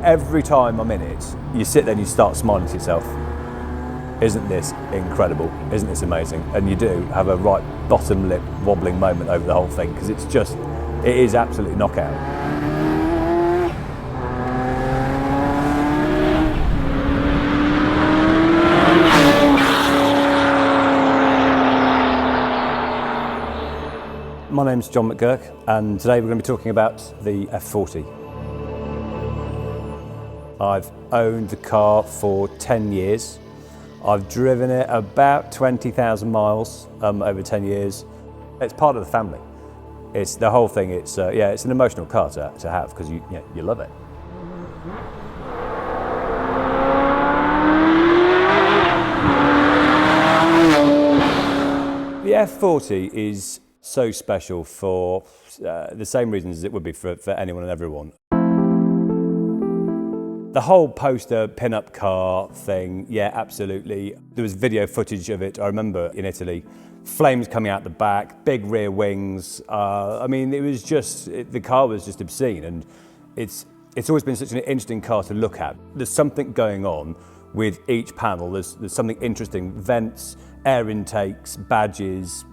Every time I'm in it, you sit there and you start smiling to yourself. Isn't this incredible? Isn't this amazing? And you do have a right bottom lip wobbling moment over the whole thing, because it is absolutely knockout. My name's John McGurk, and today we're going to be talking about the F40. I've owned the car for 10 years. I've driven it about 20,000 miles over 10 years. It's part of the family. It's the whole thing. It's an emotional car to have, because you love it. The F40 is so special for the same reasons as it would be for anyone and everyone. The whole poster pin-up car thing, yeah, absolutely. There was video footage of it, I remember, in Italy. Flames coming out the back, big rear wings. I mean, the car was just obscene, and it's always been such an interesting car to look at. There's something going on with each panel. There's something interesting, vents, air intakes, badges,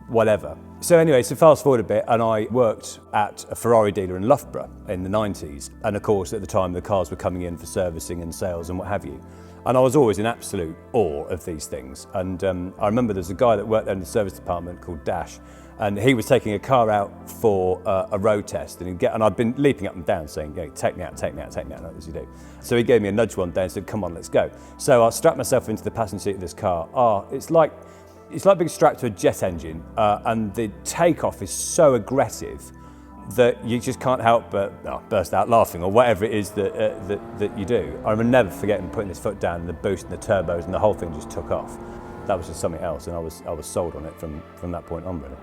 whatever. So anyway, so fast forward a bit, and I worked at a Ferrari dealer in Loughborough in the 90s. And of course, at the time, the cars were coming in for servicing and sales and what have you. And I was always in absolute awe of these things. And I remember there's a guy that worked there in the service department called Dash, and he was taking a car out for a road test, and I'd been leaping up and down saying, take me out, as you do. So he gave me a nudge one day and said, come on, let's go. So I strapped myself into the passenger seat of this car. It's like being strapped to a jet engine, and the takeoff is so aggressive that you just can't help but burst out laughing, or whatever it is that you do. I remember never forgetting putting this foot down and the boost and the turbos, and the whole thing just took off. That was just something else, and I was sold on it from that point on, really.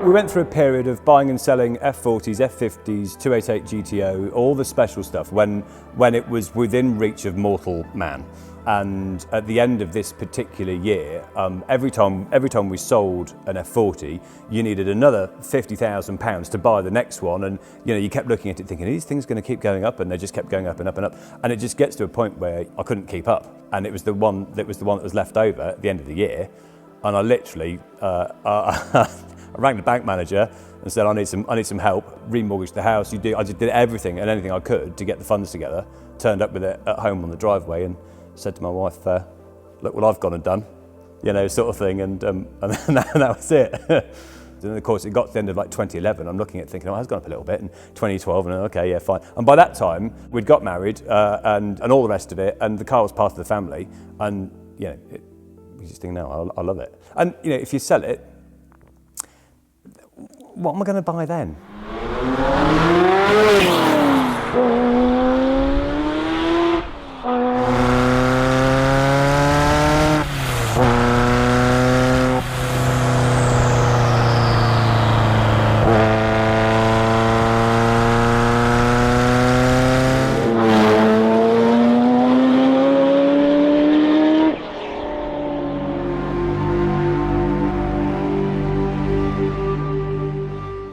We went through a period of buying and selling F40s, F50s, 288 GTO, all the special stuff when it was within reach of mortal man. And at the end of this particular year, every time we sold an F40, you needed another £50,000 to buy the next one. And you kept looking at it thinking, are these things going to keep going up? And they just kept going up and up and up. And it just gets to a point where I couldn't keep up. And it was the one that was left over at the end of the year. And I literally, I rang the bank manager and said, I need some help, remortgaged the house. I just did everything and anything I could to get the funds together, turned up with it at home on the driveway, and said to my wife, look what I've gone and done, sort of thing, and that was it. And of course, it got to the end of 2011. I'm looking at thinking, it has gone up a little bit, and 2012, and okay, yeah, fine. And by that time, we'd got married and all the rest of it, and the car was part of the family, and you just think, no, I love it. And if you sell it, what am I going to buy then?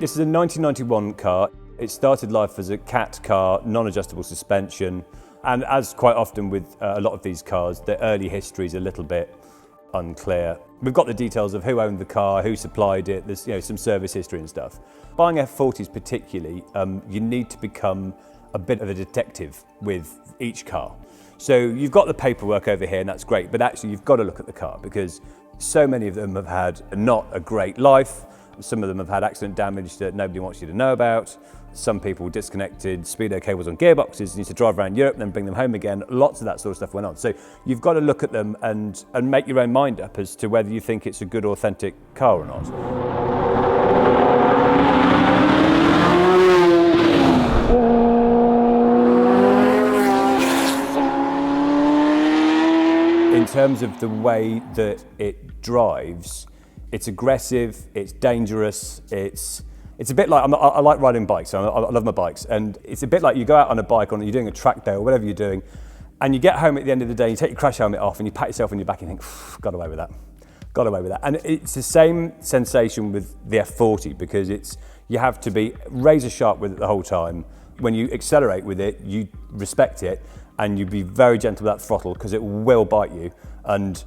This is a 1991 car. It started life as a cat car, non-adjustable suspension, and as quite often with a lot of these cars, the early history is a little bit unclear. We've got the details of who owned the car, who supplied it, there's some service history and stuff. Buying F40s particularly, you need to become a bit of a detective with each car. So you've got the paperwork over here, and that's great, but actually you've got to look at the car, because so many of them have had not a great life. Some of them have had accident damage that nobody wants you to know about. Some people disconnected speedo cables on gearboxes, need to drive around Europe and then bring them home again. Lots of that sort of stuff went on. So you've got to look at them and make your own mind up as to whether you think it's a good, authentic car or not. terms of the way that it drives, it's aggressive, it's dangerous, it's a bit like, I like riding bikes, so I love my bikes, and it's a bit like you go out on a bike, or you're doing a track day or whatever you're doing, and you get home at the end of the day, you take your crash helmet off and you pat yourself on your back and you think, got away with that. Got away with that. And it's the same sensation with the F40, because you have to be razor sharp with it the whole time. When you accelerate with it, you respect it, and you be very gentle with that throttle, because it will bite you, and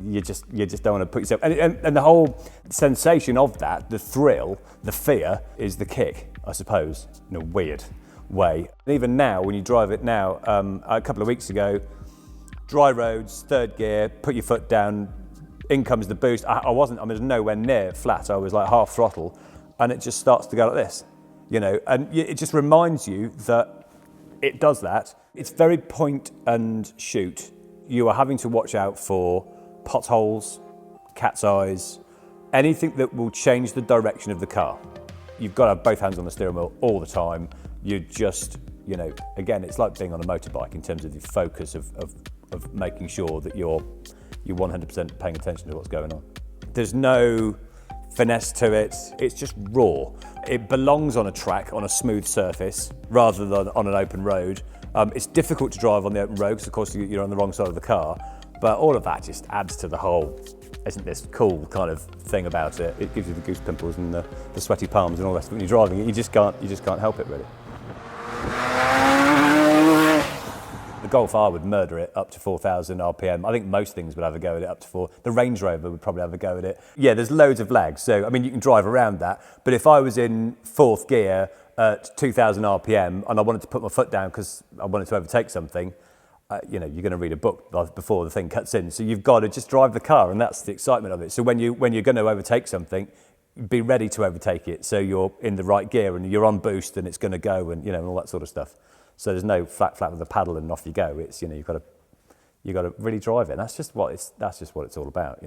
you just don't want to put yourself. And the whole sensation of that, the thrill, the fear, is the kick, I suppose, in a weird way. And even now, when you drive it now, a couple of weeks ago, dry roads, third gear, put your foot down, in comes the boost. I was nowhere near flat. I was like half throttle, and it just starts to go like this, and it just reminds you that it does that. It's very point and shoot. You are having to watch out for potholes, cat's eyes, anything that will change the direction of the car. You've got to have both hands on the steering wheel all the time. You're just, again, it's like being on a motorbike in terms of the focus of making sure that you're 100% paying attention to what's going on. There's no finesse to it, it's just raw. It belongs on a track, on a smooth surface, rather than on an open road. It's difficult to drive on the open road, because of course you're on the wrong side of the car, but all of that just adds to the whole, isn't this cool kind of thing about it. It gives you the goose pimples and the sweaty palms and all that. When you're driving it, you just can't help it, really. The Golf R would murder it up to 4,000 RPM. I think most things would have a go at it up to 4. The Range Rover would probably have a go at it. Yeah, there's loads of lag. So, you can drive around that. But if I was in fourth gear at 2,000 RPM and I wanted to put my foot down because I wanted to overtake something, you're going to read a book before the thing cuts in. So you've got to just drive the car, and that's the excitement of it. So when you're going to overtake something, be ready to overtake it. So you're in the right gear and you're on boost and it's going to go, and and all that sort of stuff. So there's no flat with a paddle and off you go. It's you've got to really drive it. And that's just what it's all about,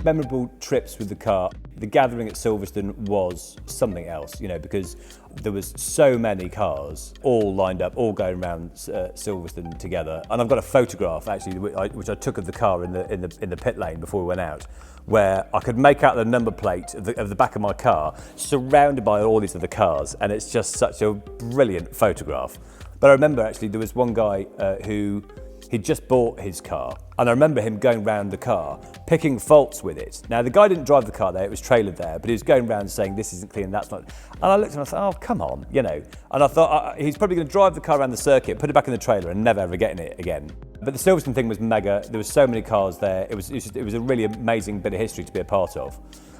Memorable trips with the car. The gathering at Silverstone was something else, because there was so many cars all lined up, all going around Silverstone together. And I've got a photograph actually, which I took of the car in the pit lane before we went out, where I could make out the number plate of the back of my car, surrounded by all these other cars, and it's just such a brilliant photograph. But I remember actually there was one guy who he'd just bought his car, and I remember him going round the car, picking faults with it. Now, the guy didn't drive the car there, it was trailered there, but he was going around saying, this isn't clean, that's not. And I looked at him and I thought, oh, come on, And I thought, he's probably going to drive the car around the circuit, put it back in the trailer, and never ever get in it again. But the Silverstone thing was mega. There were so many cars there. It was a really amazing bit of history to be a part of.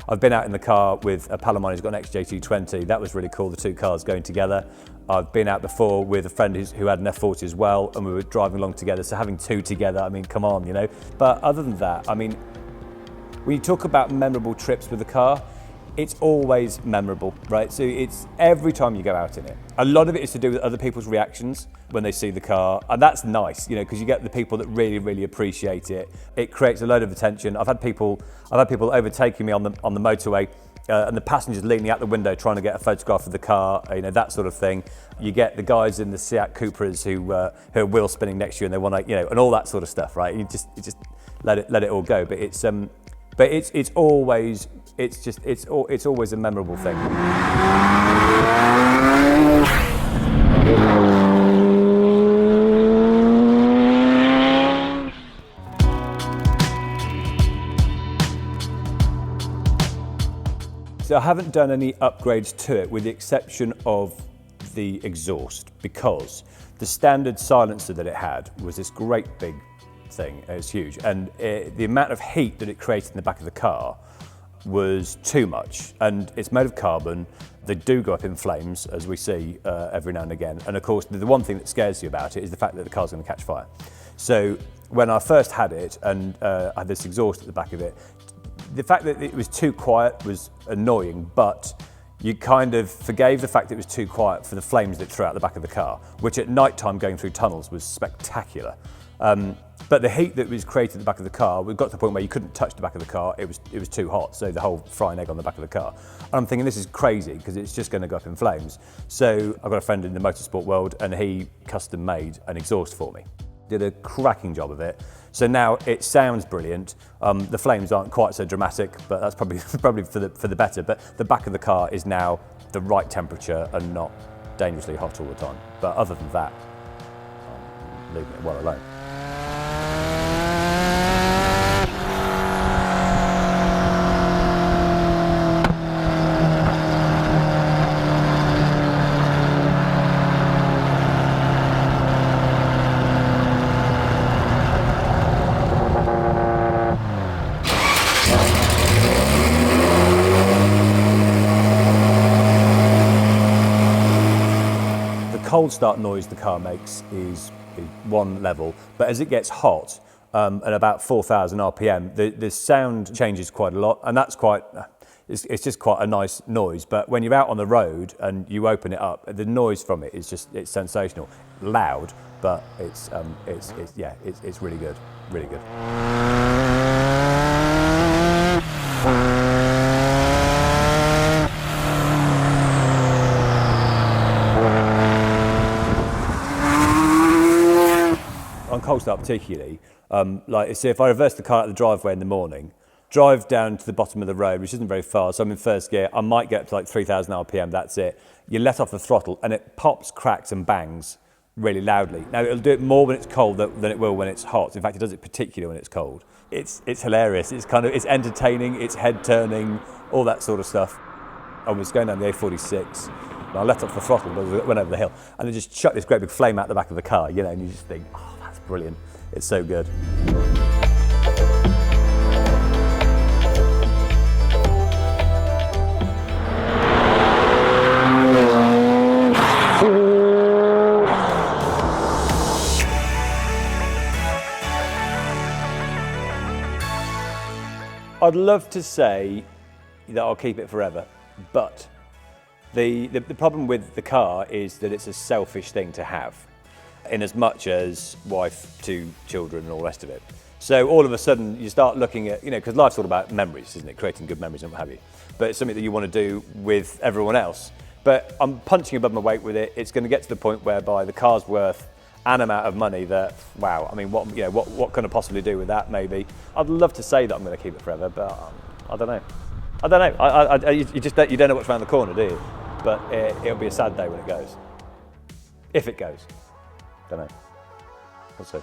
I've been out in the car with a pal of mine who's got an XJ220. That was really cool, the two cars going together. I've been out before with a friend who had an F40 as well, and we were driving along together. So having two together, come on, But other than that, when you talk about memorable trips with the car, it's always memorable, right? So it's every time you go out in it. A lot of it is to do with other people's reactions when they see the car, and that's nice, because you get the people that really, really appreciate it. It creates a load of attention. I've had people overtaking me on the motorway, and the passengers leaning out the window trying to get a photograph of the car, that sort of thing. You get the guys in the Seat Cupras who are wheel spinning next to you, and they want to, and all that sort of stuff, right? You just let it all go. But it's always a memorable thing. So I haven't done any upgrades to it, with the exception of the exhaust, because the standard silencer that it had was this great big thing. It was huge, and the amount of heat that it created in the back of the car was too much. And it's made of carbon. They do go up in flames, as we see every now and again. And of course, the one thing that scares you about it is the fact that the car's going to catch fire. So when I first had it, and I had this exhaust at the back of it, the fact that it was too quiet was annoying, but you kind of forgave the fact that it was too quiet for the flames that it threw out the back of the car, which at night time going through tunnels was spectacular. But But the heat that was created at the back of the car, we got to the point where you couldn't touch the back of the car. It was too hot, so the whole frying egg on the back of the car. And I'm thinking, this is crazy, because it's just going to go up in flames. So I've got a friend in the motorsport world, and he custom made an exhaust for me. Did a cracking job of it. So now it sounds brilliant. The flames aren't quite so dramatic, but that's probably for the better. But the back of the car is now the right temperature and not dangerously hot all the time. But other than that, I'm leaving it well alone. Cold start noise the car makes is one level, but as it gets hot, at about 4,000 RPM, the sound changes quite a lot, and that's it's just quite a nice noise. But when you're out on the road and you open it up, the noise from it is it's sensational, loud, but it's really good, really good. On cold start particularly, like say if I reverse the car out of the driveway in the morning, drive down to the bottom of the road, which isn't very far, so I'm in first gear, I might get up to like 3,000 RPM, that's it. You let off the throttle and it pops, cracks and bangs really loudly. Now it'll do it more when it's cold than it will when it's hot. In fact, it does it particularly when it's cold. It's hilarious, it's entertaining, it's head turning, all that sort of stuff. I was going down the A46, and I let off the throttle, went over the hill, and it just shut this great big flame out the back of the car, you know, and you just think, oh, that's brilliant. It's so good. I'd love to say that I'll keep it forever, but the problem with the car is that it's a selfish thing to have, in as much as wife, 2 children and all the rest of it. So all of a sudden you start looking at, because life's all about memories, isn't it? Creating good memories and what have you. But it's something that you want to do with everyone else. But I'm punching above my weight with it. It's going to get to the point whereby the car's worth an amount of money that, wow, I mean, what can I possibly do with that, maybe? I'd love to say that I'm going to keep it forever, but I don't know. I don't know. You don't know what's around the corner, do you? But it'll be a sad day when it goes. If it goes. Don't know. We'll see.